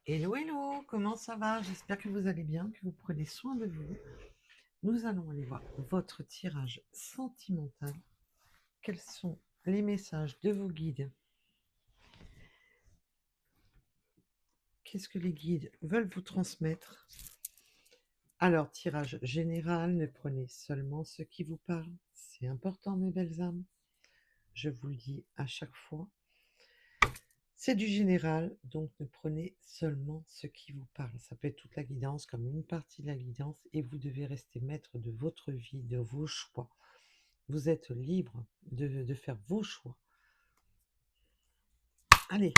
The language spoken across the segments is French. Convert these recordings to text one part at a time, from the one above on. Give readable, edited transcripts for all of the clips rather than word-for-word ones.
Hello, hello, comment ça va? J'espère que vous allez bien, que vous prenez soin de vous. Nous allons aller voir votre tirage sentimental. Quels sont les messages de vos guides? Qu'est-ce que les guides veulent vous transmettre? Alors, tirage général, ne prenez seulement ce qui vous parle. C'est important, mes belles âmes. Je vous le dis à chaque fois. C'est du général, donc ne prenez seulement ce qui vous parle. Ça peut être toute la guidance, comme une partie de la guidance, et vous devez rester maître de votre vie, de vos choix. Vous êtes libre de faire vos choix. Allez,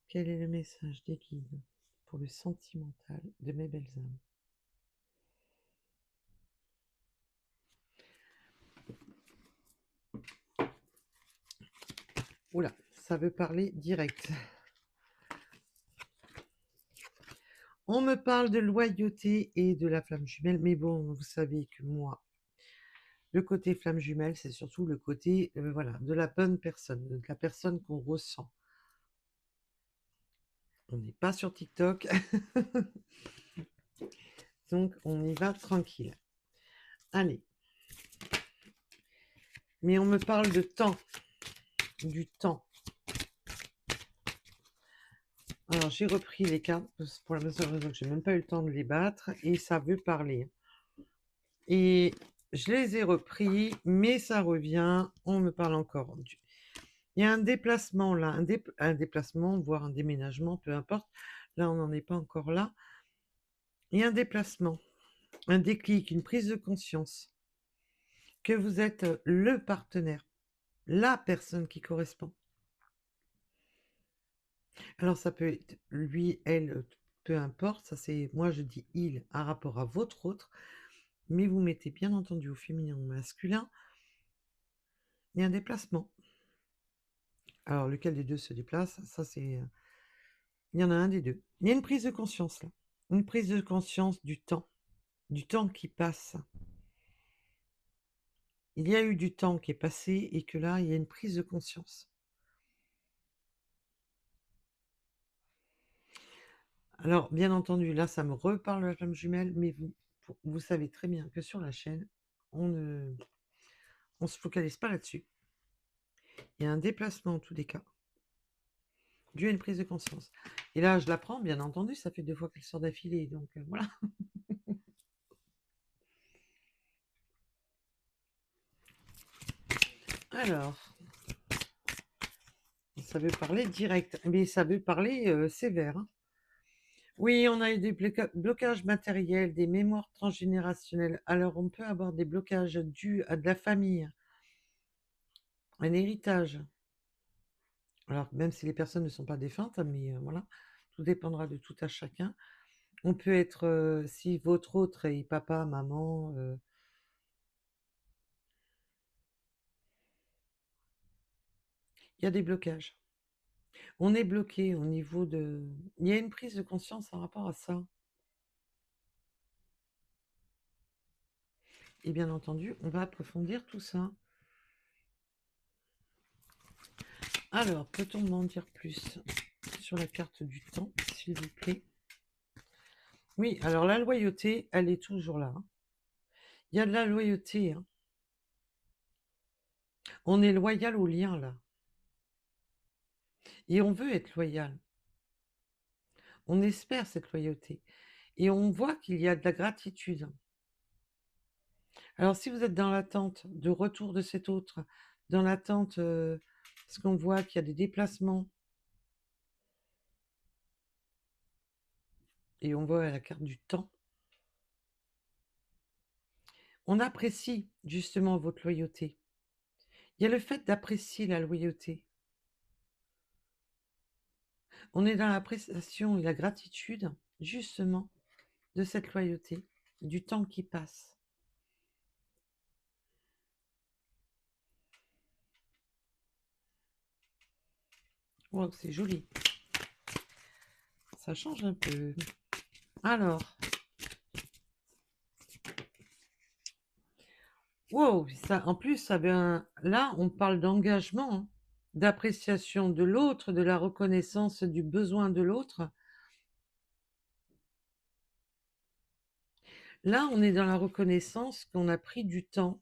quel est le message des guides pour le sentimental de mes belles âmes? Oula, ça veut parler direct. On me parle de loyauté et de la flamme jumelle, mais bon, vous savez que moi, le côté flamme jumelle, c'est surtout le côté voilà, de la bonne personne, de la personne qu'on ressent. On n'est pas sur TikTok, donc on y va tranquille. Allez. Mais on me parle de temps, du temps. Alors j'ai repris les cartes, pour la seule raison que j'ai même pas eu le temps de les battre, et ça veut parler. Et je les ai repris, mais ça revient, on me parle encore. Il y a un déplacement là, un déplacement, voire un déménagement, peu importe. Là, on n'en est pas encore là. Il y a un déplacement, un déclic, une prise de conscience que vous êtes le partenaire, la personne qui correspond. Alors ça peut être lui, elle, peu importe, ça c'est, moi je dis il à rapport à votre autre, mais vous mettez bien entendu au féminin ou au masculin, il y a un déplacement. Alors lequel des deux se déplace, ça c'est... Il y en a un des deux. Il y a une prise de conscience là, une prise de conscience du temps qui passe. Il y a eu du temps qui est passé et que là, il y a une prise de conscience. Alors, bien entendu, là, ça me reparle de la flamme jumelle, mais vous savez très bien que sur la chaîne, on se focalise pas là-dessus. Il y a un déplacement en tous les cas, dû à une prise de conscience. Et là, je la prends, bien entendu, ça fait 2 fois qu'elle sort d'affilée, donc voilà. Alors, ça veut parler direct, mais ça veut parler sévère, hein. Oui, on a eu des blocages matériels, des mémoires transgénérationnelles. Alors, on peut avoir des blocages dus à de la famille, un héritage. Alors, même si les personnes ne sont pas défuntes, hein, mais voilà, tout dépendra de tout à chacun. On peut être, si votre autre est papa, maman, il y a des blocages. On est bloqué au niveau de... Il y a une prise de conscience en rapport à ça. Et bien entendu, on va approfondir tout ça. Alors, peut-on m'en dire plus sur la carte du temps, s'il vous plaît? Oui, alors la loyauté, elle est toujours là, hein. Il y a de la loyauté, hein. On est loyal au lien, là. Et on veut être loyal. On espère cette loyauté. Et on voit qu'il y a de la gratitude. Alors, si vous êtes dans l'attente de retour de cet autre, dans l'attente, parce qu'on voit qu'il y a des déplacements, et on voit la carte du temps, on apprécie justement votre loyauté. Il y a le fait d'apprécier la loyauté. On est dans l'appréciation et la gratitude, justement, de cette loyauté, du temps qui passe. Wow, c'est joli. Ça change un peu. Alors, wow, ça, en plus, ça vient, là, on parle d'engagement, hein. d'appréciation de l'autre, de la reconnaissance du besoin de l'autre. Là, on est dans la reconnaissance qu'on a pris du temps,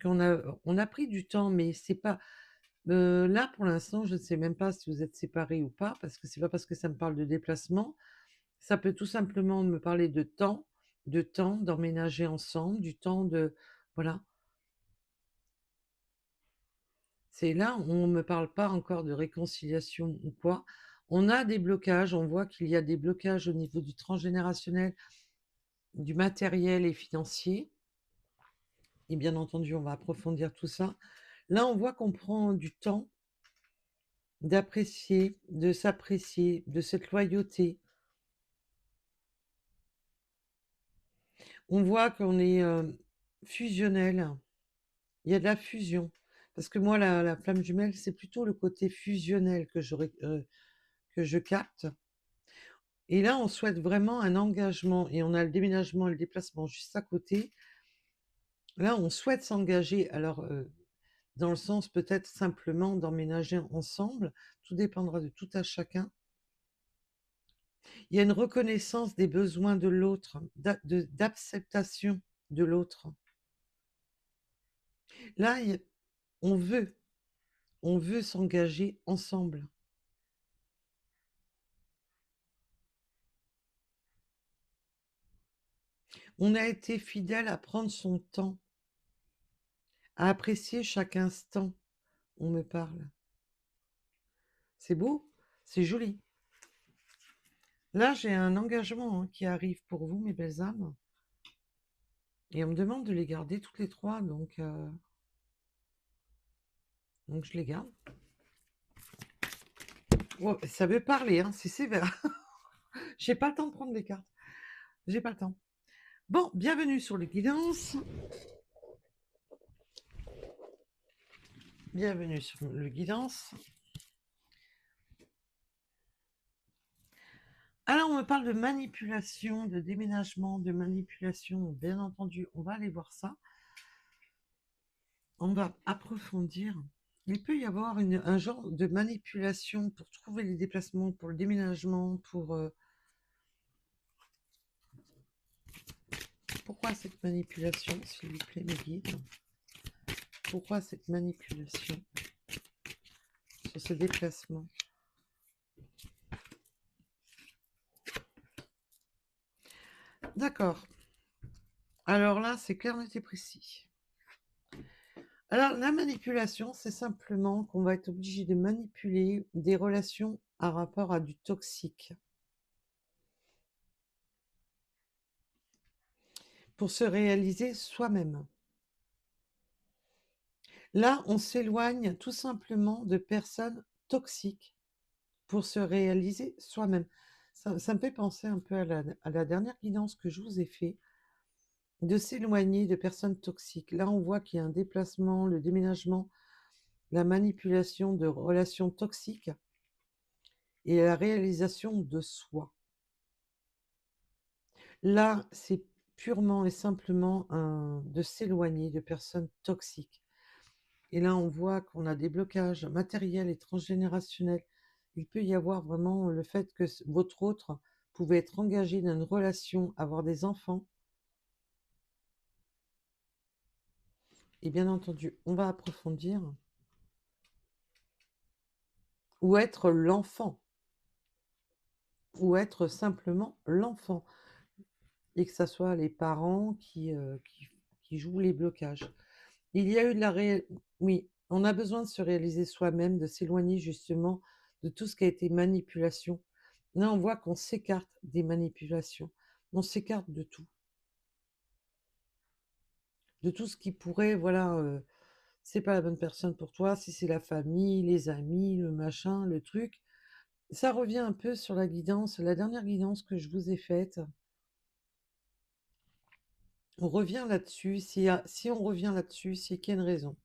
on a pris du temps, mais c'est pas là, pour l'instant, je ne sais même pas si vous êtes séparés ou pas, parce que c'est pas parce que ça me parle de déplacement. Ça peut tout simplement me parler de temps d'emménager ensemble, du temps de voilà. C'est là où on me parle pas encore de réconciliation ou quoi. On a des blocages, on voit qu'il y a des blocages au niveau du transgénérationnel, du matériel et financier. Et bien entendu, on va approfondir tout ça. Là, on voit qu'on prend du temps d'apprécier, de s'apprécier, de cette loyauté. On voit qu'on est fusionnel. Il y a de la fusion. Parce que moi, la flamme jumelle, c'est plutôt le côté fusionnel que je capte. Et là, on souhaite vraiment un engagement. Et on a le déménagement et le déplacement juste à côté. Là, on souhaite s'engager. Alors, dans le sens peut-être simplement d'emménager ensemble. Tout dépendra de tout à chacun. Il y a une reconnaissance des besoins de l'autre, d'acceptation de l'autre. Là, on veut, on veut s'engager ensemble. On a été fidèle à prendre son temps, à apprécier chaque instant. On me parle. C'est beau, c'est joli. Là, j'ai un engagement qui arrive pour vous, mes belles âmes. Et on me demande de les garder toutes les trois, donc je les garde. Oh, ça veut parler, hein, c'est sévère. J'ai pas le temps de prendre des cartes. J'ai pas le temps. Bon, bienvenue sur le guidance. Bienvenue sur le guidance. Alors, on me parle de manipulation, de déménagement, de manipulation. Bien entendu, on va aller voir ça. On va approfondir. Il peut y avoir un genre de manipulation pour trouver les déplacements, pour le déménagement, pour... Pourquoi cette manipulation, s'il vous plaît, mes guides? Pourquoi cette manipulation sur ce déplacement? D'accord. Alors là, c'est clair, net et précis. Alors, la manipulation, c'est simplement qu'on va être obligé de manipuler des relations à rapport à du toxique pour se réaliser soi-même. Là, on s'éloigne tout simplement de personnes toxiques pour se réaliser soi-même. Ça me fait penser un peu à la dernière guidance que je vous ai fait, de s'éloigner de personnes toxiques. Là, on voit qu'il y a un déplacement, le déménagement, la manipulation de relations toxiques et la réalisation de soi. Là, c'est purement et simplement de s'éloigner de personnes toxiques. Et là, on voit qu'on a des blocages matériels et transgénérationnels. Il peut y avoir vraiment le fait que votre autre pouvait être engagé dans une relation, avoir des enfants. Et bien entendu, on va approfondir. Ou être l'enfant. Ou être simplement l'enfant. Et que ce soit les parents qui jouent les blocages. Il y a eu de la Oui, on a besoin de se réaliser soi-même, de s'éloigner justement de tout ce qui a été manipulation. Là, on voit qu'on s'écarte des manipulations. On s'écarte de tout. De tout ce qui pourrait, voilà, c'est pas la bonne personne pour toi, si c'est la famille, les amis, le machin, le truc. Ça revient un peu sur la guidance, la dernière guidance que je vous ai faite. On revient là-dessus. Si on revient là-dessus, c'est qu'il y a une raison.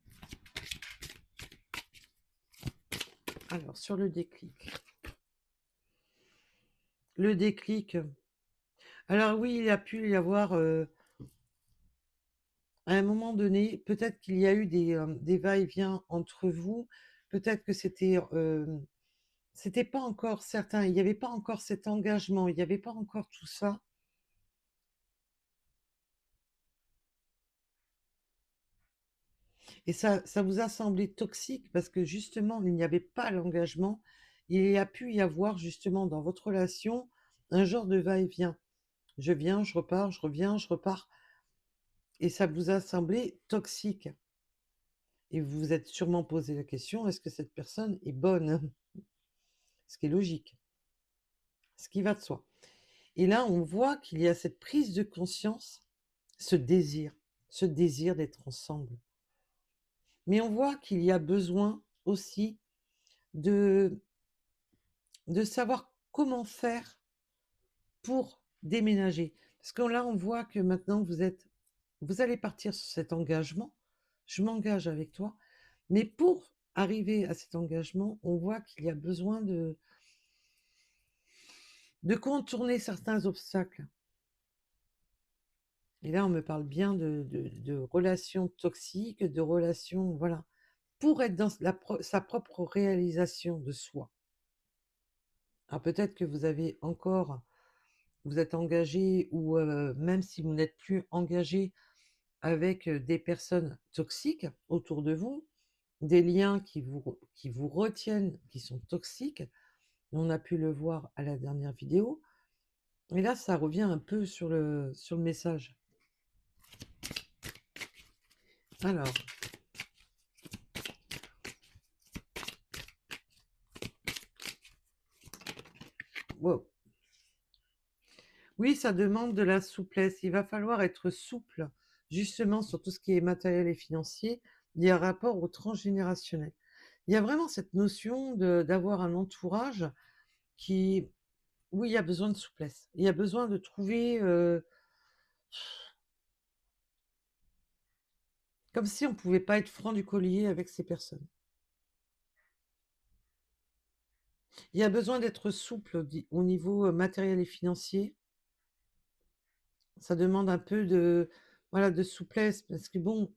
Alors, sur le déclic. Le déclic. Alors oui, il a pu y avoir, à un moment donné, peut-être qu'il y a eu des va-et-vient entre vous, peut-être que c'était pas encore certain, il y avait pas encore cet engagement, il y avait pas encore tout ça et ça vous a semblé toxique parce que justement, il n'y avait pas l'engagement. Il y a pu y avoir justement dans votre relation un genre de va-et-vient. Je viens, je repars, je reviens, je repars et ça vous a semblé toxique et vous vous êtes sûrement posé la question: «Est-ce que cette personne est bonne?» Ce qui est logique, ce qui va de soi. Et là, on voit qu'il y a cette prise de conscience, ce ce désir d'être ensemble. Mais on voit qu'il y a besoin aussi de savoir comment faire pour déménager. Parce que là, on voit que maintenant vous allez partir sur cet engagement. Je m'engage avec toi. Mais pour arriver à cet engagement, on voit qu'il y a besoin de contourner certains obstacles. Et là, on me parle bien de relations toxiques, de relations, voilà, pour être dans sa propre réalisation de soi. Alors peut-être que vous êtes engagé ou même si vous n'êtes plus engagé avec des personnes toxiques autour de vous, des liens qui vous retiennent, qui sont toxiques. On a pu le voir à la dernière vidéo. Et là, ça revient un peu sur le message. Alors, wow. Oui, ça demande de la souplesse. Il va falloir être souple, justement, sur tout ce qui est matériel et financier, il y a rapport au transgénérationnel. Il y a vraiment cette notion d'avoir un entourage qui, oui, il y a besoin de souplesse. Il y a besoin de trouver, comme si on ne pouvait pas être franc du collier avec ces personnes. Il y a besoin d'être souple au niveau matériel et financier. Ça demande un peu voilà, de souplesse parce que bon,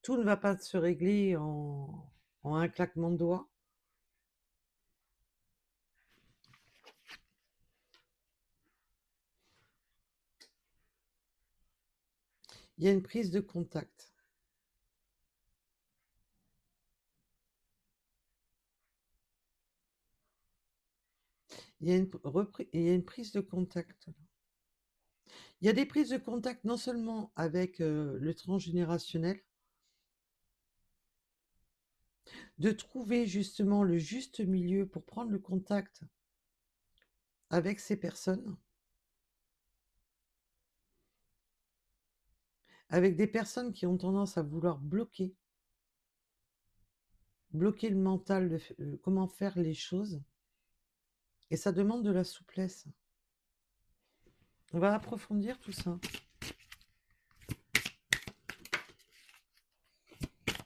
tout ne va pas se régler en un claquement de doigts. Il y a une prise de contact. Il y a une prise de contact. Il y a des prises de contact non seulement avec le transgénérationnel, de trouver justement le juste milieu pour prendre le contact avec ces personnes, avec des personnes qui ont tendance à vouloir bloquer le mental, comment faire les choses, et ça demande de la souplesse. On va approfondir tout ça.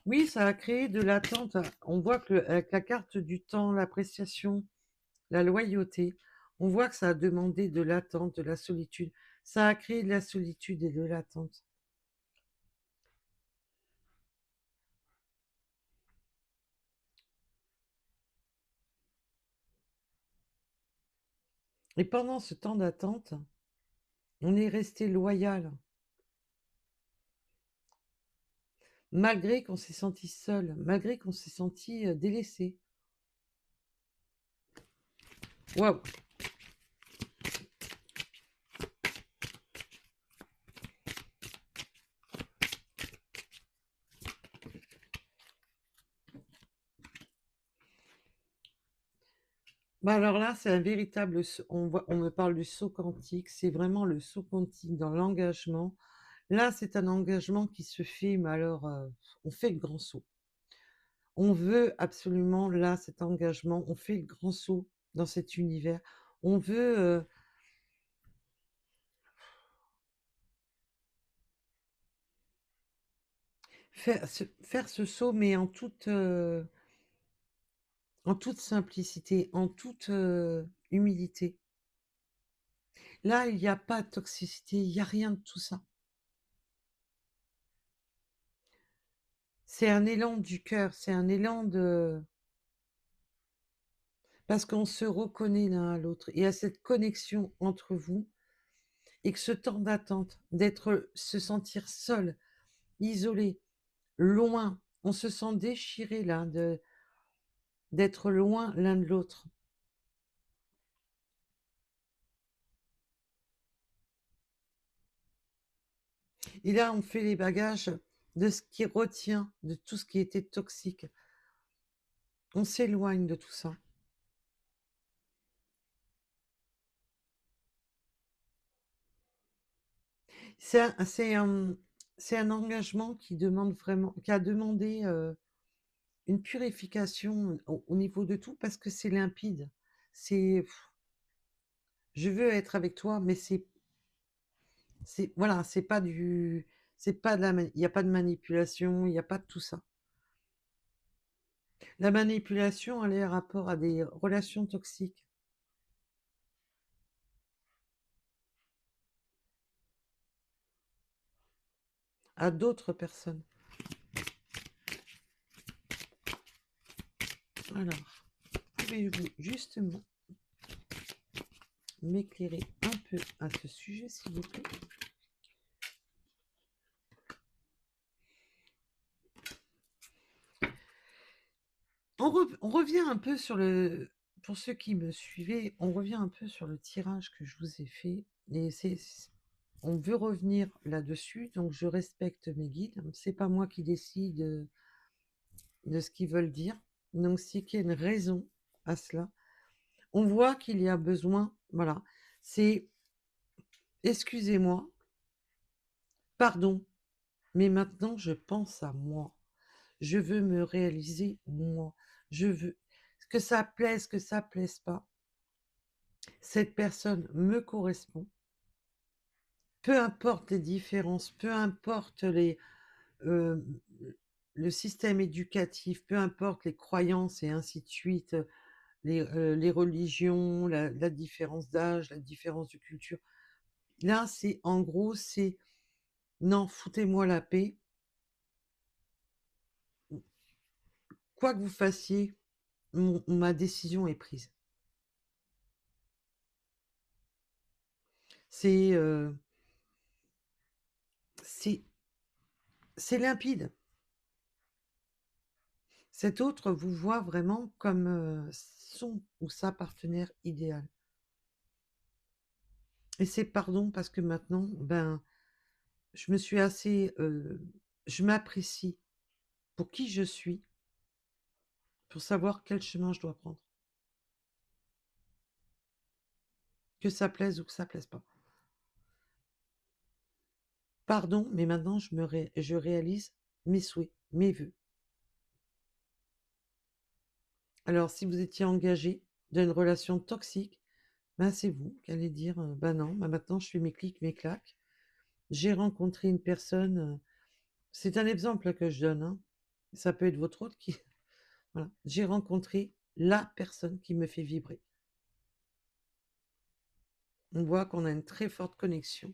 Oui, ça a créé de l'attente. On voit que avec la carte du temps, l'appréciation, la loyauté, on voit que ça a demandé de l'attente, de la solitude. Ça a créé de la solitude et de l'attente. Et pendant ce temps d'attente, on est resté loyal, malgré qu'on s'est senti seul, malgré qu'on s'est senti délaissé. Waouh! Bah alors là, c'est un véritable, on me parle du saut quantique, c'est vraiment le saut quantique dans l'engagement. Là, c'est un engagement qui se fait, mais alors, on fait le grand saut. On veut absolument, là, cet engagement, on fait le grand saut dans cet univers. On veut faire ce saut, mais en toute simplicité, en toute humilité. Là, il n'y a pas de toxicité, il n'y a rien de tout ça. C'est un élan du cœur, c'est un élan de Parce qu'on se reconnaît l'un à l'autre. Il y a cette connexion entre vous et que ce temps d'attente, se sentir seul, isolé, loin, on se sent déchiré là, d'être loin l'un de l'autre. Et là, on fait les bagages de ce qui retient, de tout ce qui était toxique. On s'éloigne de tout ça. C'est un engagement qui demande vraiment, qui a demandé une purification au niveau de tout parce que c'est limpide. C'est, je veux être avec toi, mais voilà, c'est pas il n'y a pas de manipulation, il n'y a pas de tout ça. La manipulation, elle est rapport à des relations toxiques. À d'autres personnes. Alors, pouvez-vous justement m'éclairer un peu à ce sujet, s'il vous plaît? On revient un peu sur le... Pour ceux qui me suivaient, on revient un peu sur le tirage que je vous ai fait. Et on veut revenir là-dessus, donc je respecte mes guides. C'est pas moi qui décide de ce qu'ils veulent dire. Donc, c'est qu'il y a une raison à cela. On voit qu'il y a besoin, voilà, c'est excusez-moi, pardon, mais maintenant je pense à moi. Je veux me réaliser moi. Je veux que ça plaise, que ça plaise pas. Cette personne me correspond. Peu importe les différences, peu importe euh, le système éducatif, peu importe les croyances et ainsi de suite, les religions, la différence d'âge, la différence de culture. Là, c'est en gros, c'est non, foutez-moi la paix. Quoi que vous fassiez, ma décision est prise. C'est euh, c'est c'est limpide. Cet autre vous voit vraiment comme son ou sa partenaire idéal. Et c'est pardon parce que maintenant, ben, je me suis assez, je m'apprécie pour qui je suis, pour savoir quel chemin je dois prendre. Que ça plaise ou que ça plaise pas. Pardon, mais maintenant je réalise mes souhaits, mes vœux. Alors, si vous étiez engagé dans une relation toxique, ben c'est vous qui allez dire, ben non, ben maintenant je fais mes clics, mes claques. J'ai rencontré une personne, c'est un exemple que je donne, hein. Ça peut être votre autre qui... Voilà. J'ai rencontré la personne qui me fait vibrer. On voit qu'on a une très forte connexion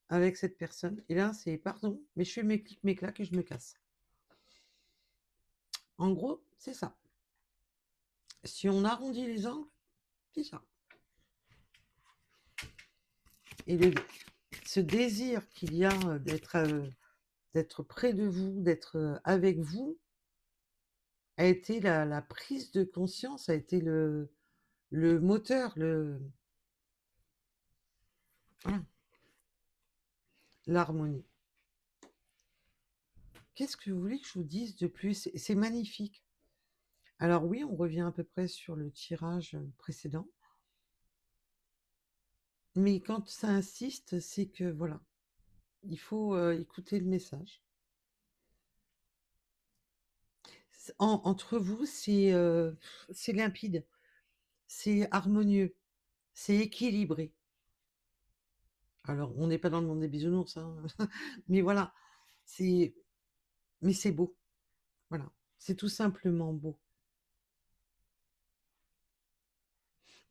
avec cette personne. Et là, c'est pardon, mais je fais mes clics, mes claques et je me casse. En gros, c'est ça. Si on arrondit les angles, c'est ça. Et ce désir qu'il y a d'être près de vous, d'être avec vous, a été la prise de conscience, a été le moteur, voilà, l'harmonie. Qu'est-ce que vous voulez que je vous dise de plus? C'est magnifique. Alors oui, on revient à peu près sur le tirage précédent. Mais quand ça insiste, c'est que voilà, il faut écouter le message. Entre vous, c'est limpide, c'est harmonieux, c'est équilibré. Alors, on n'est pas dans le monde des bisounours, hein. Mais voilà, c'est mais c'est beau. Voilà, c'est tout simplement beau.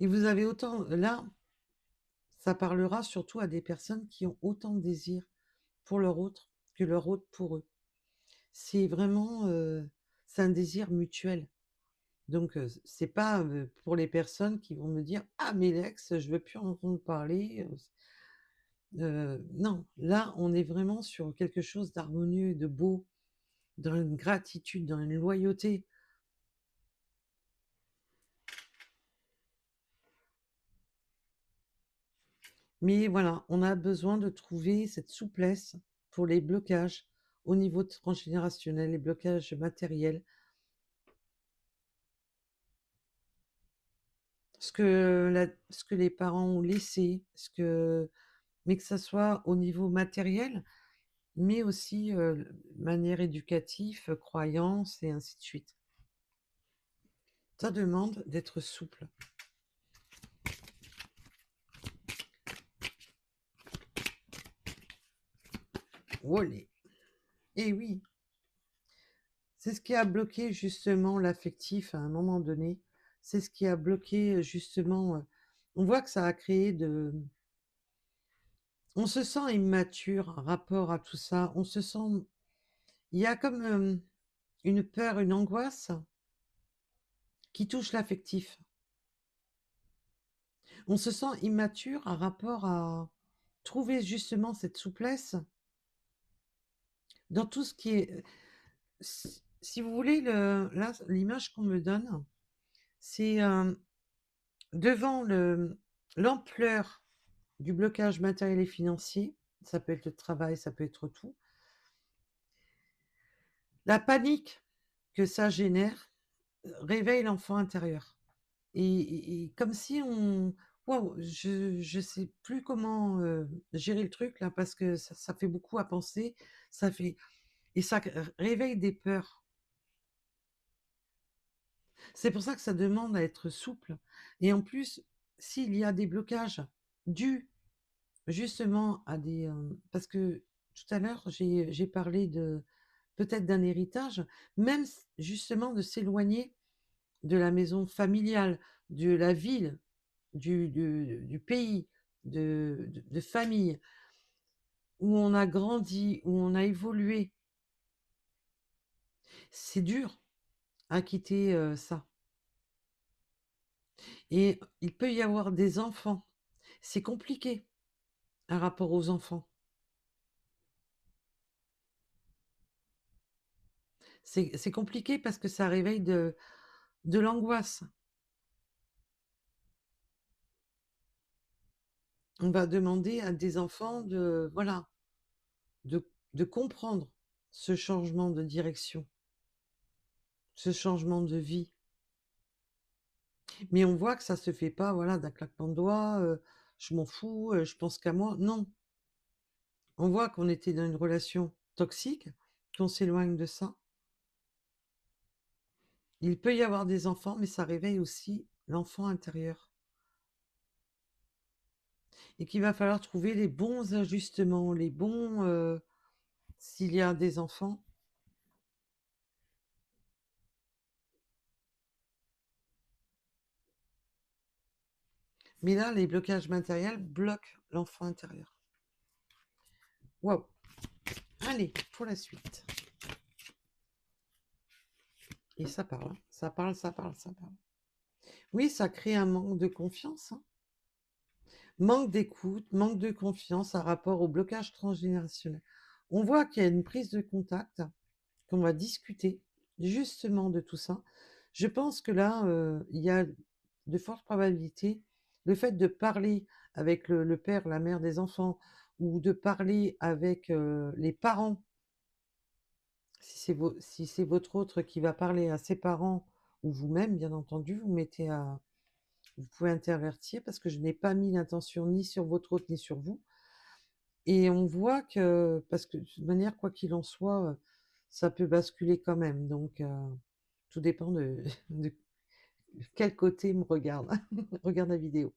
Et vous avez autant là, ça parlera surtout à des personnes qui ont autant de désir pour leur autre que leur autre pour eux. C'est vraiment c'est un désir mutuel Donc c'est pas, pour les personnes qui vont me dire: «Ah mais l'ex, je veux plus en entendre parler», non, là, on est vraiment sur quelque chose d'harmonieux et de beau, dans une gratitude, dans une loyauté. Mais voilà, on a besoin de trouver cette souplesse pour les blocages au niveau transgénérationnel, les blocages matériels. Ce que les parents ont laissé, mais que ça soit au niveau matériel, mais aussi, manière éducative, croyance et ainsi de suite. Ça demande d'être souple. Olé! Et oui, c'est ce qui a bloqué justement l'affectif à un moment donné. C'est ce qui a bloqué, justement, on voit que ça a créé de on se sent immature en rapport à tout ça. On se sent il y a comme, une peur, une angoisse qui touche l'affectif. On se sent immature en rapport à trouver justement cette souplesse dans tout ce qui est, si vous voulez, là, l'image qu'on me donne, c'est, devant l'ampleur du blocage matériel et financier, ça peut être le travail, ça peut être tout, la panique que ça génère, réveille l'enfant intérieur et comme si on waouh, je sais plus comment, gérer le truc là parce que ça fait beaucoup à penser, ça fait et ça réveille des peurs. C'est pour ça que ça demande à être souple et en plus, s'il y a des blocages dus justement à des, parce que tout à l'heure j'ai parlé de peut-être d'un héritage, même justement de s'éloigner de la maison familiale, de la ville, du pays, de famille, où on a grandi, où on a évolué. C'est dur à quitter, ça et il peut y avoir des enfants. C'est compliqué un rapport aux enfants. C'est compliqué parce que ça réveille de l'angoisse. On va demander à des enfants de voilà, de comprendre ce changement de direction, ce changement de vie. Mais on voit que ça se fait pas, voilà, d'un claquement de doigts, je m'en fous, je pense qu'à moi. Non, on voit qu'on était dans une relation toxique, qu'on s'éloigne de ça. Il peut y avoir des enfants, mais ça réveille aussi l'enfant intérieur et qu'il va falloir trouver les bons ajustements, les bons, s'il y a des enfants. Mais là, les blocages matériels bloquent l'enfant intérieur. Waouh! Allez, pour la suite. Et ça parle, hein. Ça parle, ça parle, ça parle. Oui, ça crée un manque de confiance, hein. Manque d'écoute, manque de confiance par rapport au blocage transgénérationnel. On voit qu'il y a une prise de contact, qu'on va discuter justement de tout ça. Je pense que là, il y a de fortes probabilités, le fait de parler avec le père, la mère des enfants ou de parler avec, les parents, si c'est votre autre qui va parler à ses parents ou vous-même, bien entendu, vous pouvez intervertir parce que je n'ai pas mis l'intention ni sur votre hôte ni sur vous et on voit que parce que de toute manière, quoi qu'il en soit, ça peut basculer quand même donc tout dépend de de quel côté me regarde regarde la vidéo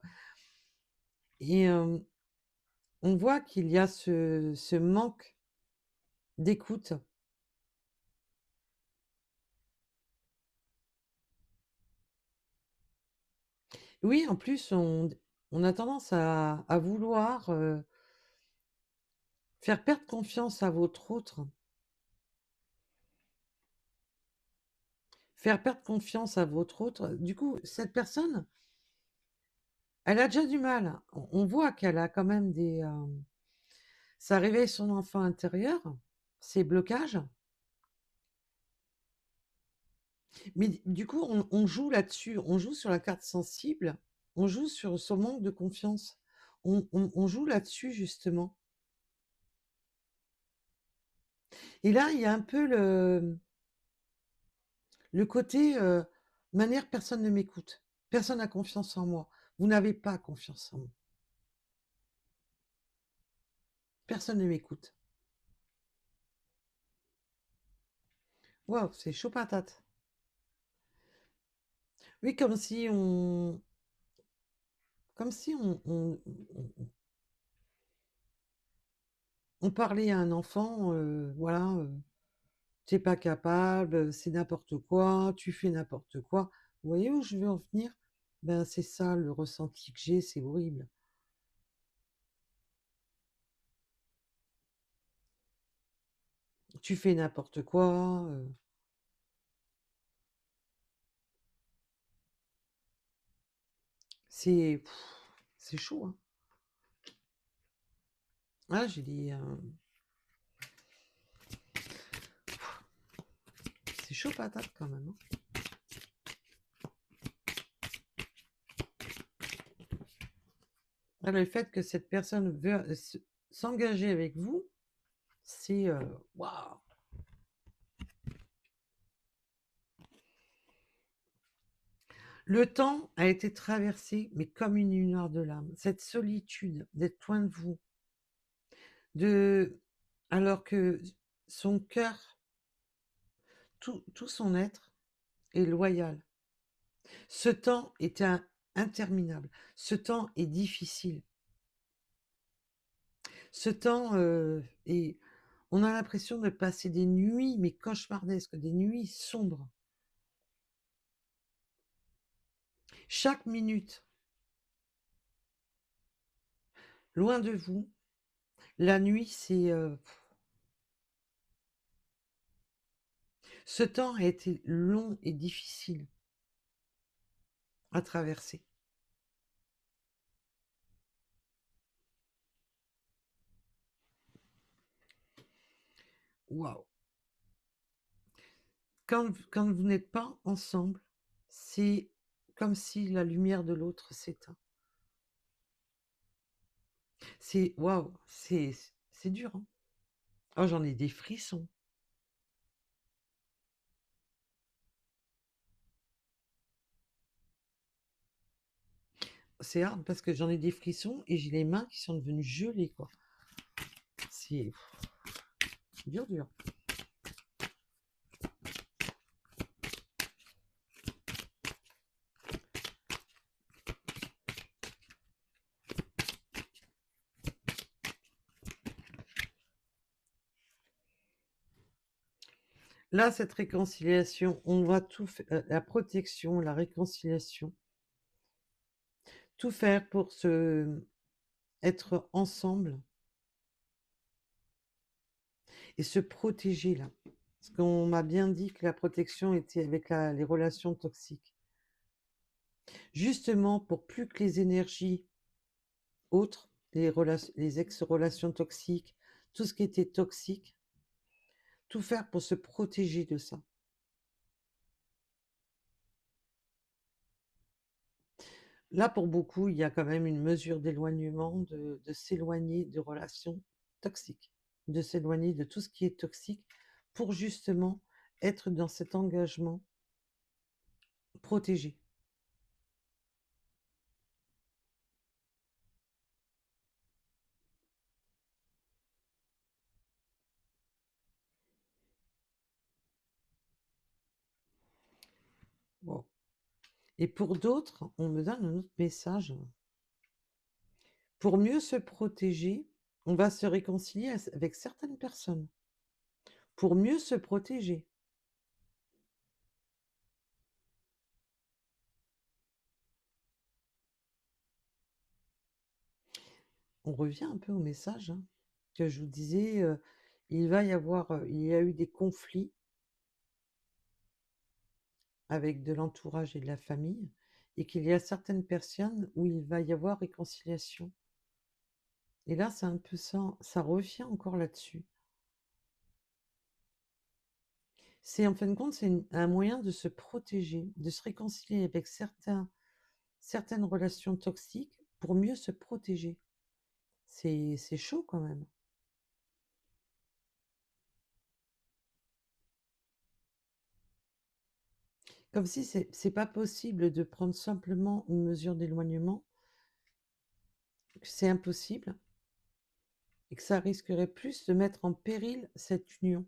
et on voit qu'il y a ce manque d'écoute. Oui, en plus, on a tendance à vouloir, faire perdre confiance à votre autre. faire perdre confiance à votre autre. Du coup, cette personne, elle a déjà du mal. On voit qu'elle a quand même ça réveille son enfant intérieur, ses blocages. Mais du coup, on joue là-dessus, on joue sur la carte sensible, on joue sur son manque de confiance. On joue là-dessus, justement. Et là, il y a un peu le côté manière, personne ne m'écoute. Personne n'a confiance en moi. Vous n'avez pas confiance en moi. Personne ne m'écoute. Waouh, c'est chaud patate. Oui, comme si on parlait à un enfant, voilà, t'es pas capable, c'est n'importe quoi, tu fais n'importe quoi. Vous voyez où je veux en venir? Ben, c'est ça le ressenti que j'ai, c'est horrible. Tu fais n'importe quoi. C'est c'est chaud, hein. Ah, j'ai dit, c'est chaud patate quand même, hein. Ah, le fait que cette personne veut s'engager avec vous, c'est waouh. Le temps a été traversé, mais comme une lumière de l'âme. Cette solitude d'être loin de vous, de alors que son cœur, tout son être est loyal. Ce temps est interminable. Ce temps est difficile. Ce temps est... On a l'impression de passer des nuits, mais cauchemardesques, des nuits sombres. Chaque minute, loin de vous, la nuit, c'est... Ce temps a été long et difficile à traverser. Waouh. Quand vous n'êtes pas ensemble, c'est comme si la lumière de l'autre s'éteint. C'est waouh, c'est dur, hein. Oh, j'en ai des frissons. C'est hard parce que j'en ai des frissons et j'ai les mains qui sont devenues gelées, quoi. C'est dur, dur. Là, cette réconciliation, on va tout faire, la protection, la réconciliation, tout faire pour être ensemble et se protéger là. Parce qu'on m'a bien dit que la protection était avec les relations toxiques. Justement, pour plus que les énergies autres, les ex-relations toxiques, tout ce qui était toxique, tout faire pour se protéger de ça. Là, pour beaucoup, il y a quand même une mesure d'éloignement, de s'éloigner de relations toxiques, de s'éloigner de tout ce qui est toxique pour justement être dans cet engagement protégé. Bon. Et pour d'autres, on me donne un autre message. Pour mieux se protéger, on va se réconcilier avec certaines personnes. Pour mieux se protéger. On revient un peu au message, hein, que je vous disais, il y a eu des conflits avec de l'entourage et de la famille, et qu'il y a certaines personnes où il va y avoir réconciliation. Et là, c'est un peu ça, ça revient encore là-dessus. C'est en fin de compte, c'est un moyen de se protéger, de se réconcilier avec certaines relations toxiques pour mieux se protéger. C'est chaud quand même. Comme si c'est pas possible de prendre simplement une mesure d'éloignement, que c'est impossible, et que ça risquerait plus de mettre en péril cette union.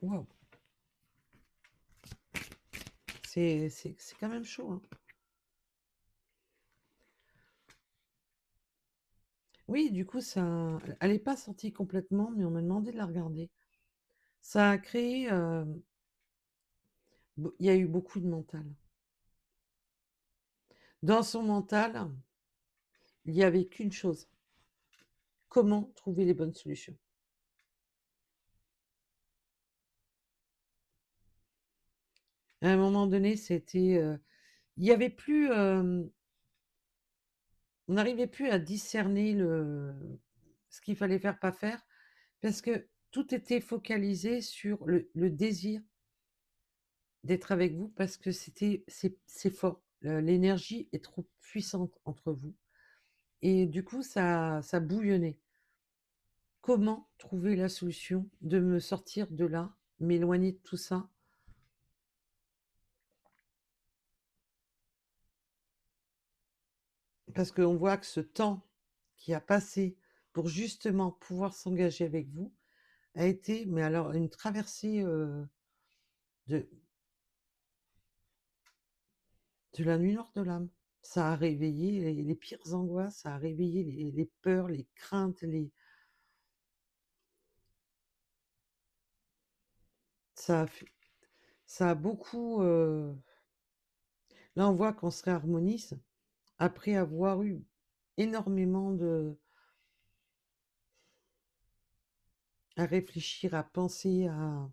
Waouh, c'est quand même chaud, hein. Oui, du coup, ça, elle n'est pas sortie complètement, mais on m'a demandé de la regarder. Ça a créé, il y a eu beaucoup de mental. Dans son mental, il n'y avait qu'une chose: comment trouver les bonnes solutions. À un moment donné, c'était, il n'y avait plus, on n'arrivait plus à discerner ce qu'il fallait faire, pas faire, parce que tout était focalisé sur le désir d'être avec vous, parce que c'est fort. L'énergie est trop puissante entre vous. Et du coup, ça bouillonnait. Comment trouver la solution de me sortir de là, m'éloigner de tout ça? Parce qu'on voit que ce temps qui a passé pour justement pouvoir s'engager avec vous a été, mais alors, une traversée de, de la nuit noire de l'âme. Ça a réveillé les pires angoisses, ça a réveillé les peurs, les craintes, ça a, ça a beaucoup. Là, on voit qu'on se réharmonise après avoir eu énormément à réfléchir, à penser, à...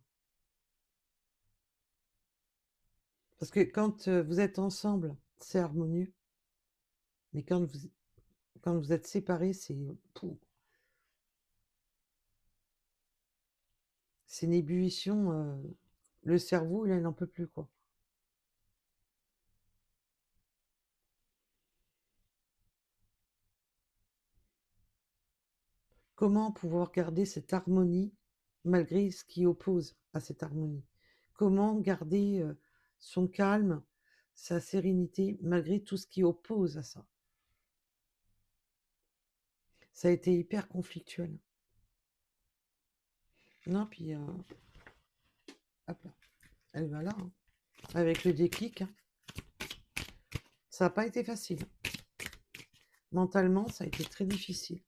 Parce que quand vous êtes ensemble, c'est harmonieux, mais quand vous êtes séparés, c'est une ébullition. Le cerveau, il n'en peut plus, quoi. Comment pouvoir garder cette harmonie malgré ce qui oppose à cette harmonie? Comment garder son calme, sa sérénité malgré tout ce qui oppose à ça? Ça a été hyper conflictuel. Non, puis hop là, elle va là, hein, avec le déclic, hein. Ça n'a pas été facile. Mentalement, ça a été très difficile.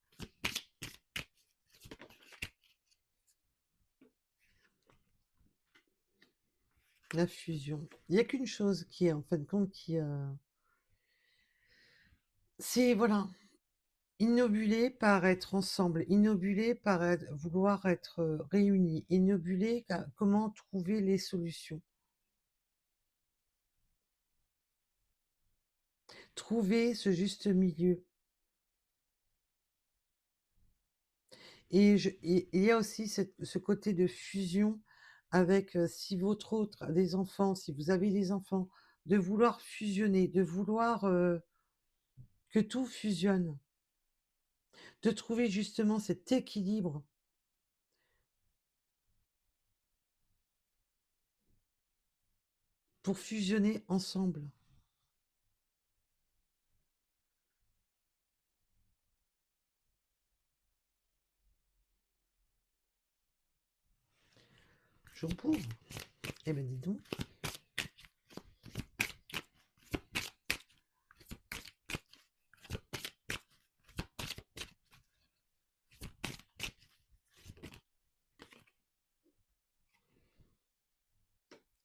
La fusion. Il n'y a qu'une chose qui est, en fin de compte, c'est, voilà, innobulé par être ensemble, innobulé par vouloir être réunis, innobulé comment trouver les solutions. Trouver ce juste milieu. Et il y a aussi ce côté de fusion avec, si votre autre a des enfants, si vous avez des enfants, de vouloir fusionner, de vouloir que tout fusionne, de trouver justement cet équilibre pour fusionner ensemble. Jour pauvre. Eh ben dis donc.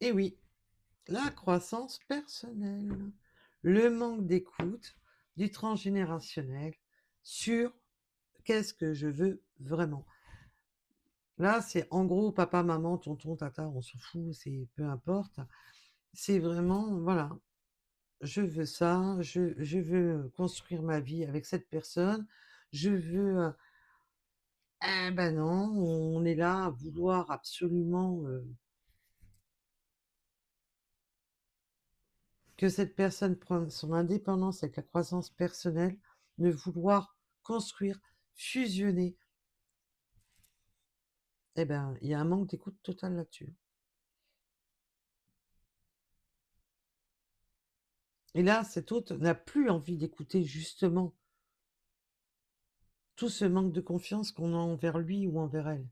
Eh oui, la croissance personnelle, le manque d'écoute, du transgénérationnel, sur qu'est-ce que je veux vraiment. Là, c'est en gros papa, maman, tonton, tata, on s'en fout, c'est peu importe. C'est vraiment, voilà, je veux ça, je veux construire ma vie avec cette personne, je veux... eh ben non, on est là à vouloir absolument que cette personne prenne son indépendance avec la croissance personnelle, de vouloir construire, fusionner. Eh ben, il y a un manque d'écoute total là-dessus. Et là, cet autre n'a plus envie d'écouter justement tout ce manque de confiance qu'on a envers lui ou envers elle.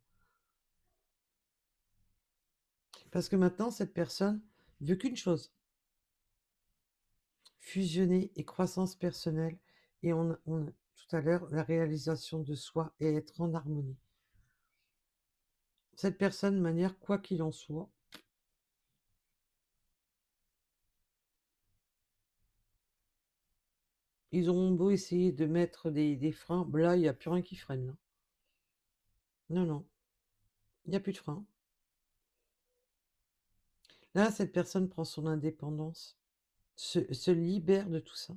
Parce que maintenant, cette personne veut qu'une chose, fusionner et croissance personnelle. Et tout à l'heure, la réalisation de soi et être en harmonie. Cette personne, de manière, quoi qu'il en soit, ils auront beau essayer de mettre des freins, là, il n'y a plus rien qui freine. Là. Non, non, il n'y a plus de frein. Là, cette personne prend son indépendance, se libère de tout ça.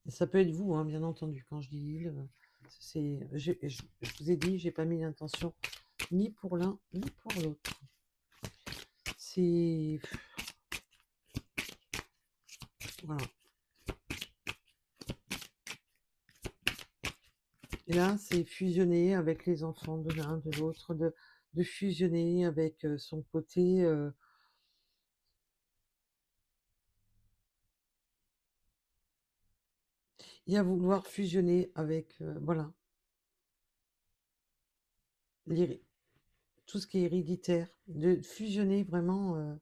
Et ça peut être vous, hein, bien entendu. Quand je dis il, je vous ai dit, j'ai pas mis l'intention ni pour l'un ni pour l'autre. C'est... Voilà. Et là, c'est fusionner avec les enfants de l'un, de l'autre, de fusionner avec son côté... et à vouloir fusionner avec, voilà, tout ce qui est héréditaire, de fusionner vraiment...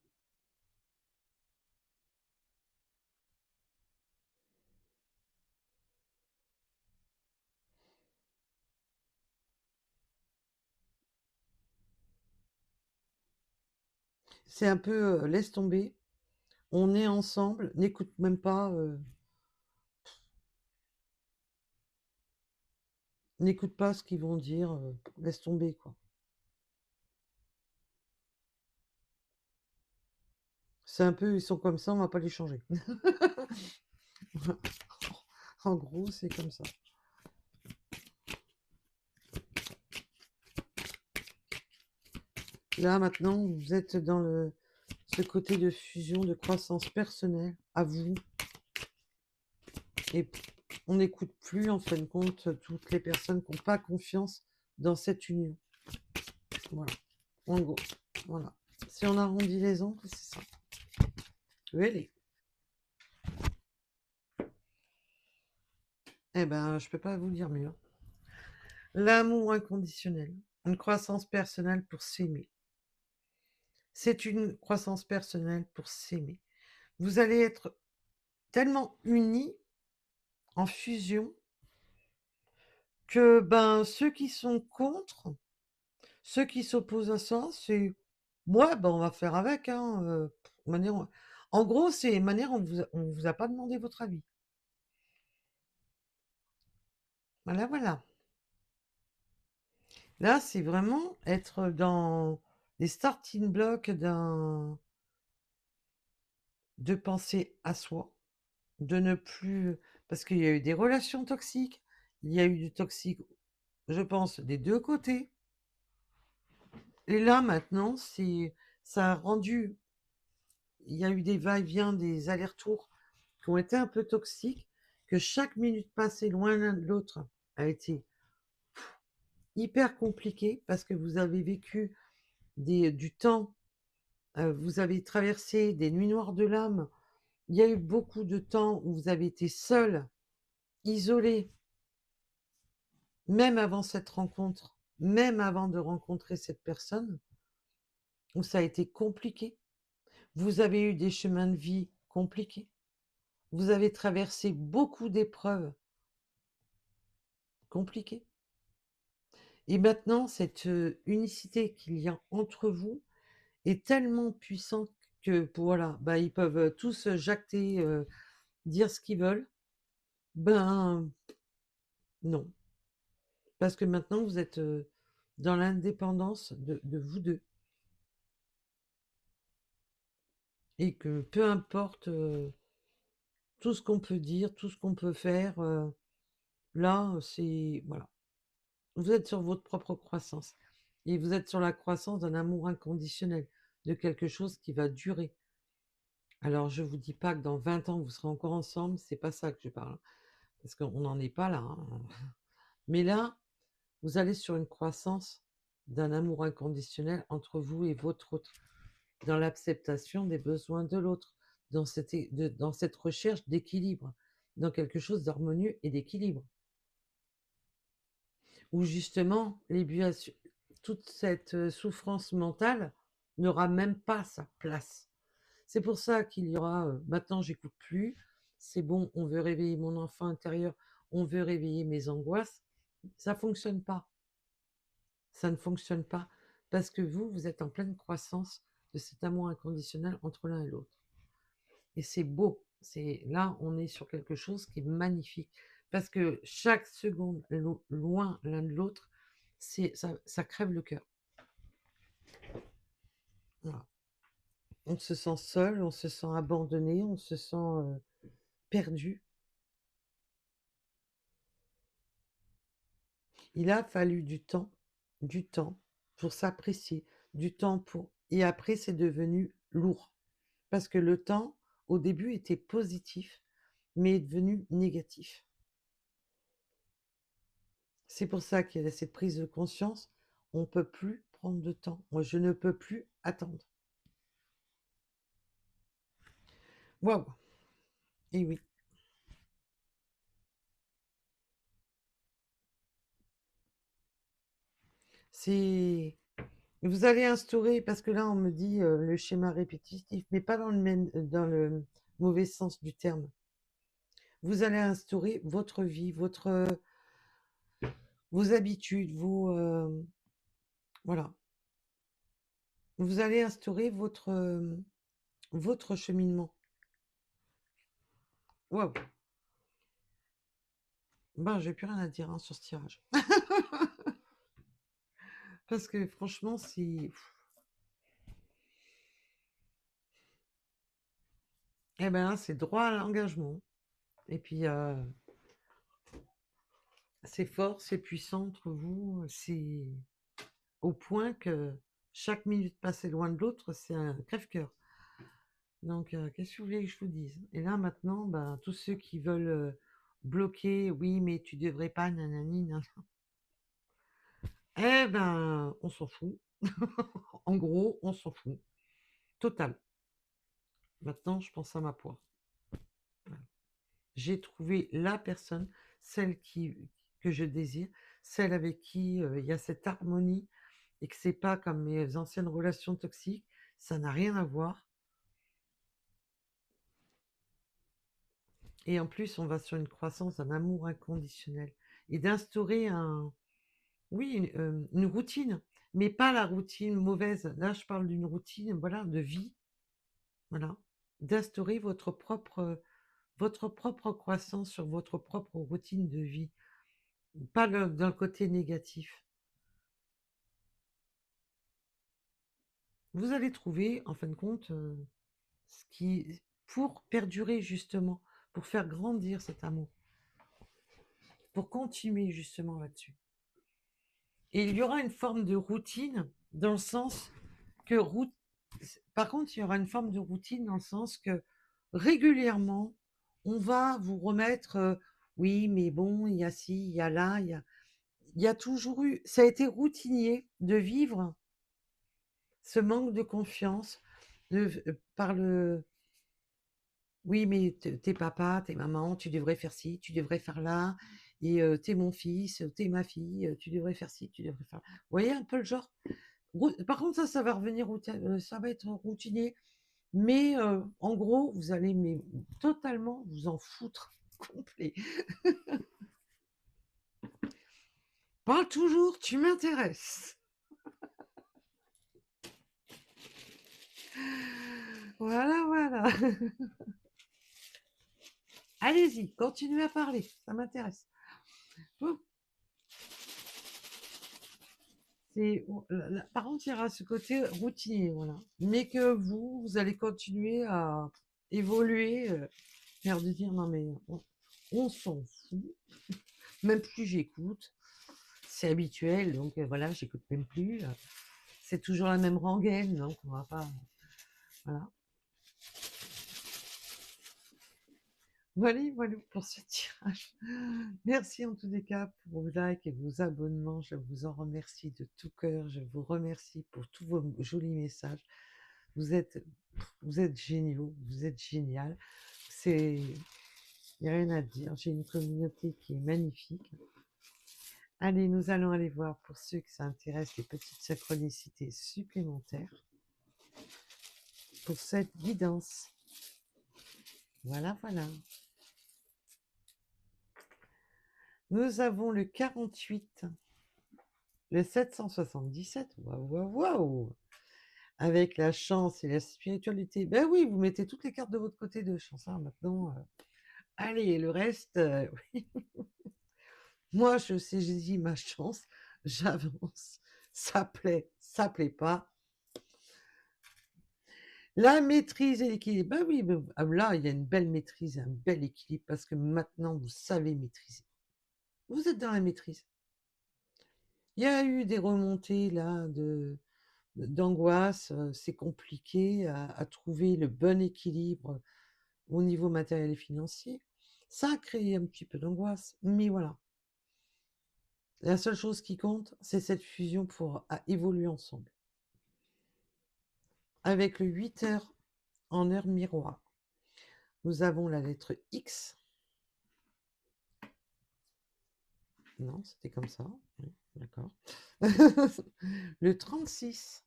c'est un peu laisse tomber, on est ensemble, n'écoute même pas... n'écoute pas ce qu'ils vont dire, laisse tomber, quoi. C'est un peu, ils sont comme ça, on va pas les changer. En gros, c'est comme ça. Là, maintenant, vous êtes dans ce côté de fusion, de croissance personnelle, à vous. Et on n'écoute plus, en fin de compte, toutes les personnes qui n'ont pas confiance dans cette union. Voilà. En gros, voilà. Si on arrondit les angles, c'est ça. Allez. Eh ben, je peux pas vous dire mieux. L'amour inconditionnel, une croissance personnelle pour s'aimer. C'est une croissance personnelle pour s'aimer. Vous allez être tellement unis, en fusion, que ben, ceux qui sont contre, ceux qui s'opposent à ça, c'est... Ouais, ben, on va faire avec. Hein, manière... En gros, c'est manière, on vous a pas demandé votre avis. Voilà, voilà. Là, c'est vraiment être dans les starting blocks de penser à soi, de ne plus... Parce qu'il y a eu des relations toxiques, il y a eu du toxique, je pense, des deux côtés. Et là, maintenant, ça a rendu... Il y a eu des va-et-vient, des allers-retours qui ont été un peu toxiques, que chaque minute passée loin l'un de l'autre a été hyper compliquée parce que vous avez vécu du temps, vous avez traversé des nuits noires de l'âme. Il y a eu beaucoup de temps où vous avez été seul, isolé, même avant cette rencontre, même avant de rencontrer cette personne, où ça a été compliqué. Vous avez eu des chemins de vie compliqués. Vous avez traversé beaucoup d'épreuves compliquées. Et maintenant, cette unicité qu'il y a entre vous est tellement puissante que voilà, bah, ils peuvent tous jacter, dire ce qu'ils veulent. Ben, non. Parce que maintenant, vous êtes dans l'indépendance de vous deux. Et que peu importe tout ce qu'on peut dire, tout ce qu'on peut faire, là, c'est... Voilà. Vous êtes sur votre propre croissance. Et vous êtes sur la croissance d'un amour inconditionnel, de quelque chose qui va durer. Alors, je vous dis pas que dans 20 ans, vous serez encore ensemble, c'est pas ça que je parle. Parce qu'on n'en est pas là, hein. Mais là, vous allez sur une croissance d'un amour inconditionnel entre vous et votre autre, dans l'acceptation des besoins de l'autre, dans cette recherche d'équilibre, dans quelque chose d'harmonieux et d'équilibre, où justement toute cette souffrance mentale n'aura même pas sa place. C'est pour ça qu'il y aura maintenant j'écoute plus, c'est bon, on veut réveiller mon enfant intérieur, on veut réveiller mes angoisses. Ça fonctionne pas. Ça ne fonctionne pas parce que vous êtes en pleine croissance de cet amour inconditionnel entre l'un et l'autre. Et c'est beau. Là, on est sur quelque chose qui est magnifique parce que chaque seconde loin l'un de l'autre, ça crève le cœur. Voilà. On se sent seul, on se sent abandonné, on se sent perdu. Il a fallu du temps pour s'apprécier, du temps pour... Et après, c'est devenu lourd. Parce que le temps, au début, était positif, mais est devenu négatif. C'est pour ça qu'il y a cette prise de conscience. On ne peut plus prendre de temps. Moi, je ne peux plus attendre. Waouh! Et oui. C'est... Vous allez instaurer, parce que là, on me dit le schéma répétitif, mais pas dans le mauvais sens du terme. Vous allez instaurer votre vie, vos habitudes, voilà. Vous allez instaurer votre cheminement. Waouh! Ben, j'ai plus rien à dire hein, sur ce tirage. Parce que franchement, c'est... Eh ben, c'est droit à l'engagement. Et puis, c'est fort, c'est puissant entre vous. C'est au point que chaque minute passée loin de l'autre, c'est un crève-cœur. Donc, qu'est-ce que vous voulez que je vous dise? Et là, maintenant, ben, tous ceux qui veulent bloquer, oui, mais tu devrais pas, nanani, nan. Eh ben, on s'en fout. En gros, on s'en fout. Total. Maintenant, je pense à ma poire. Voilà. J'ai trouvé la personne, que je désire, celle avec qui il y a cette harmonie et que c'est pas comme mes anciennes relations toxiques, ça n'a rien à voir. Et en plus, on va sur une croissance d'un amour inconditionnel et d'instaurer une routine, mais pas la routine mauvaise. Là, je parle d'une routine, voilà, de vie, voilà, d'instaurer votre propre croissance sur votre propre routine de vie, pas d'un côté négatif. Vous allez trouver, en fin de compte, ce qui, pour perdurer justement, pour faire grandir cet amour, pour continuer justement là-dessus. Et il y aura une forme de routine dans le sens que, par contre, il y aura une forme de routine dans le sens que régulièrement, on va vous remettre, oui, mais bon, il y a ci, il y a là, il y a toujours eu, ça a été routinier de vivre ce manque de confiance par le, oui, mais t'es papa, t'es maman, tu devrais faire ci, tu devrais faire là, et t'es mon fils, t'es ma fille, tu devrais faire ci, tu devrais faire là. Vous voyez un peu le genre? Par contre, ça va revenir, ça va être routinier, mais en gros, vous allez mais, totalement vous en foutre complet. Parle toujours, tu m'intéresses. Voilà, voilà. Allez-y, continuez à parler, ça m'intéresse. Bon, par contre, il y aura ce côté routinier, voilà. Mais que vous allez continuer à évoluer, l'air de dire non mais on s'en fout, même plus j'écoute, c'est habituel, donc voilà, j'écoute même plus. C'est toujours la même rengaine, donc on va pas. Voilà. Voilà, voilà pour ce tirage. Merci en tous les cas pour vos likes et vos abonnements. Je vous en remercie de tout cœur. Je vous remercie pour tous vos jolis messages. Vous êtes, vous êtes géniaux, vous êtes génial. Il n'y a rien à dire. J'ai une communauté qui est magnifique. Allez, nous allons aller voir pour ceux qui s'intéressent les petites synchronicités supplémentaires pour cette guidance. Voilà, voilà. Nous avons le 48, le 777. Waouh, waouh, waouh! Avec la chance et la spiritualité. Ben oui, vous mettez toutes les cartes de votre côté de chance. Hein, maintenant, allez, le reste, oui. Moi, je saisis ma chance, j'avance. Ça plaît pas. La maîtrise et l'équilibre. Ben oui, là, il y a une belle maîtrise, un bel équilibre parce que maintenant, vous savez maîtriser. Vous êtes dans la maîtrise. Il y a eu des remontées là d'angoisse, c'est compliqué à trouver le bon équilibre au niveau matériel et financier. Ça a créé un petit peu d'angoisse, mais voilà. La seule chose qui compte, c'est cette fusion pour évoluer ensemble. Avec le 8 heures en heure miroir, nous avons la lettre X. Non, c'était comme ça. Oui, d'accord. Le 36.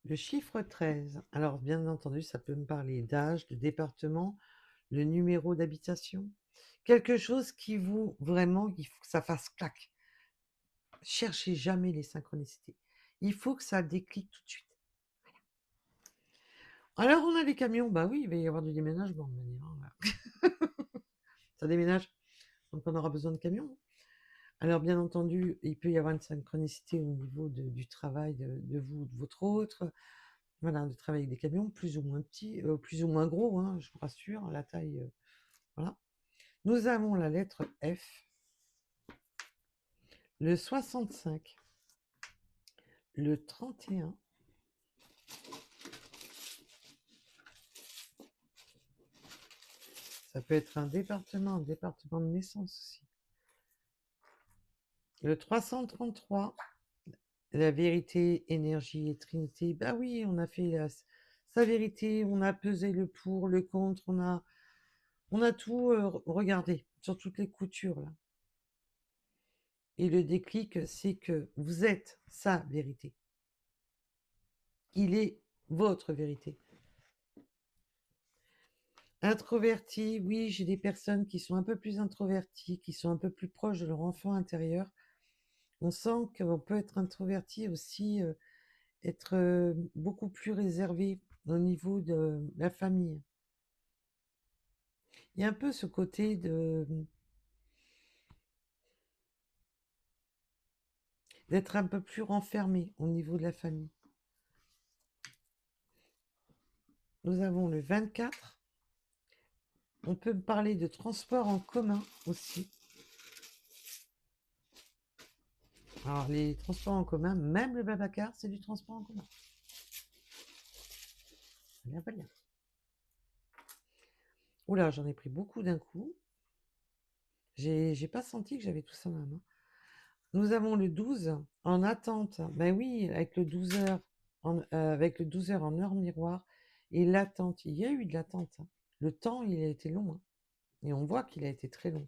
Le chiffre 13. Alors, bien entendu, ça peut me parler d'âge, de département, le numéro d'habitation. Quelque chose qui vous, vraiment, il faut que ça fasse clac. Cherchez jamais les synchronicités. Il faut que ça déclique tout de suite. Alors, on a les camions. Bah oui, il va y avoir du déménagement de manière. Là. Ça déménage. Donc, on aura besoin de camions. Alors, bien entendu, il peut y avoir une synchronicité au niveau du travail de vous, de votre autre. Voilà, de travailler avec des camions plus ou moins petits, plus ou moins gros, hein, je vous rassure, la taille. Voilà. Nous avons la lettre F, le 65, le 31. Ça peut être un département de naissance aussi. Le 333, la vérité, énergie et trinité. Bah oui, on a fait sa vérité, on a pesé le pour, le contre, on a tout regardé sur toutes les coutures là. Et le déclic, c'est que vous êtes sa vérité. Il est votre vérité. Introverti, oui, j'ai des personnes qui sont un peu plus introverties, qui sont un peu plus proches de leur enfant intérieur. On sent qu'on peut être introverti aussi, être beaucoup plus réservé au niveau de la famille. Il y a un peu ce côté d'être un peu plus renfermé au niveau de la famille. Nous avons le 24. On peut parler de transport en commun aussi. Alors, les transports en commun, même le Babacar, c'est du transport en commun. Voilà. Oula, j'en ai pris beaucoup d'un coup. J'ai pas senti que j'avais tout ça dans la main. Nous avons le 12 en attente. Ben oui, avec le 12 heures avec le 12 heures en heure miroir et l'attente. Il y a eu de l'attente. Hein. Le temps, il a été long. Hein. Et on voit qu'il a été très long.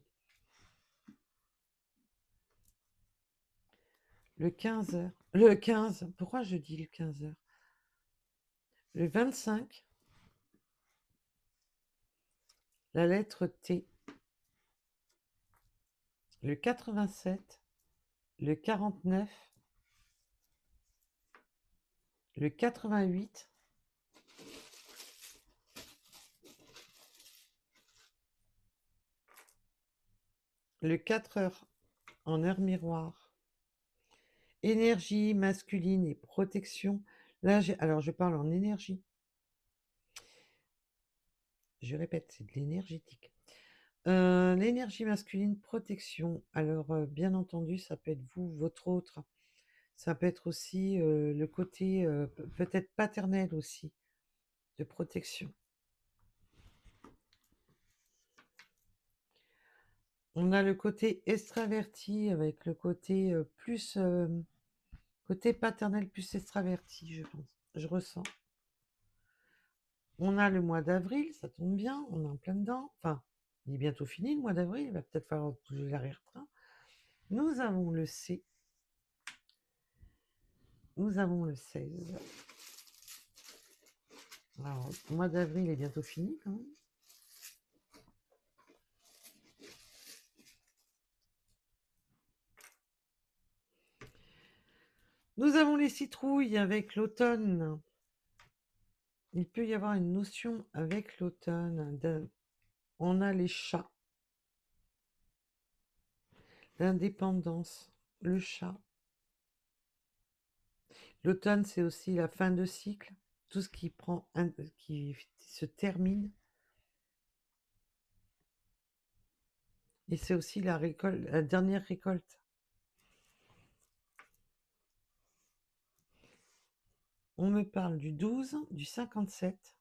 Le 15 heures. Le 15. Pourquoi je dis le 15 heures? Le 25. La lettre T. Le 87. Le 49. le 88, le 4 heures en heure miroir, énergie masculine et protection. Là, alors je parle en énergie. Je répète, c'est de l'énergétique. L'énergie masculine, protection. Alors, bien entendu, ça peut être vous, votre autre. Ça peut être aussi le côté peut-être paternel aussi, de protection. On a le côté extraverti avec le côté plus côté paternel plus extraverti, je pense. Je ressens. On a le mois d'avril, ça tombe bien, on est en plein dedans. Enfin, il est bientôt fini le mois d'avril, il va peut-être falloir bouger l'arrière-train. Nous avons le C. Nous avons le 16. Alors, le mois d'avril est bientôt fini quand même. Nous avons les citrouilles avec l'automne. Il peut y avoir une notion avec l'automne. On a les chats. L'indépendance. Le chat. L'automne, c'est aussi la fin de cycle. Tout ce qui qui se termine. Et c'est aussi la récolte, la dernière récolte. On me parle du 12, du 57.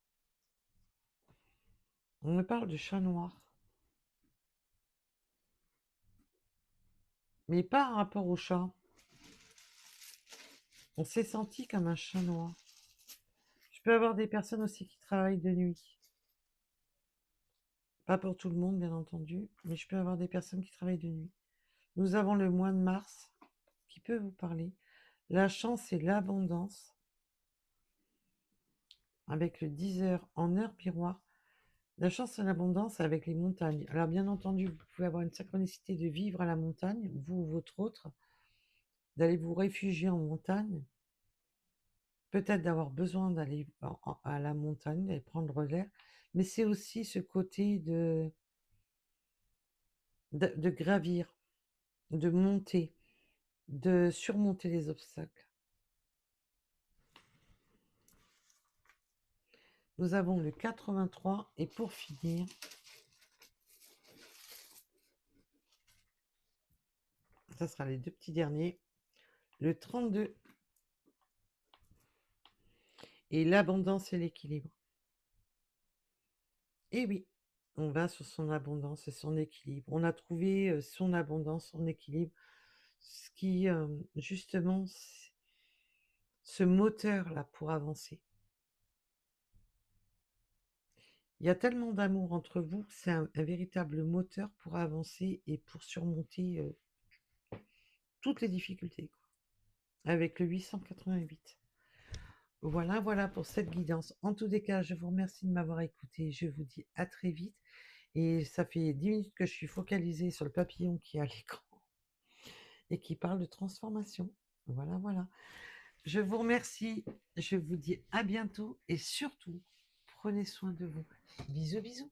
On me parle de chat noir. Mais pas par rapport au chat. On s'est senti comme un chat noir. Je peux avoir des personnes aussi qui travaillent de nuit. Pas pour tout le monde, bien entendu, mais je peux avoir des personnes qui travaillent de nuit. Nous avons le mois de mars qui peut vous parler. La chance et l'abondance avec le 10 heures en heure miroir. La chance et l'abondance avec les montagnes. Alors bien entendu, vous pouvez avoir une synchronicité de vivre à la montagne, vous ou votre autre, d'aller vous réfugier en montagne, peut-être d'avoir besoin d'aller à la montagne, d'aller prendre l'air, mais c'est aussi ce côté de gravir, de monter, de surmonter les obstacles. Nous avons le 83 et pour finir, ça sera les deux petits derniers, le 32 et l'abondance et l'équilibre. Et oui, on va sur son abondance et son équilibre. On a trouvé son abondance, son équilibre, ce qui justement ce moteur-là pour avancer. Il y a tellement d'amour entre vous que c'est un véritable moteur pour avancer et pour surmonter toutes les difficultés, quoi. Avec le 888. Voilà, voilà pour cette guidance. En tous les cas, je vous remercie de m'avoir écouté. Je vous dis à très vite. Et ça fait 10 minutes que je suis focalisée sur le papillon qui est à l'écran et qui parle de transformation. Voilà, voilà. Je vous remercie. Je vous dis à bientôt et surtout, prenez soin de vous. Bisous, bisous.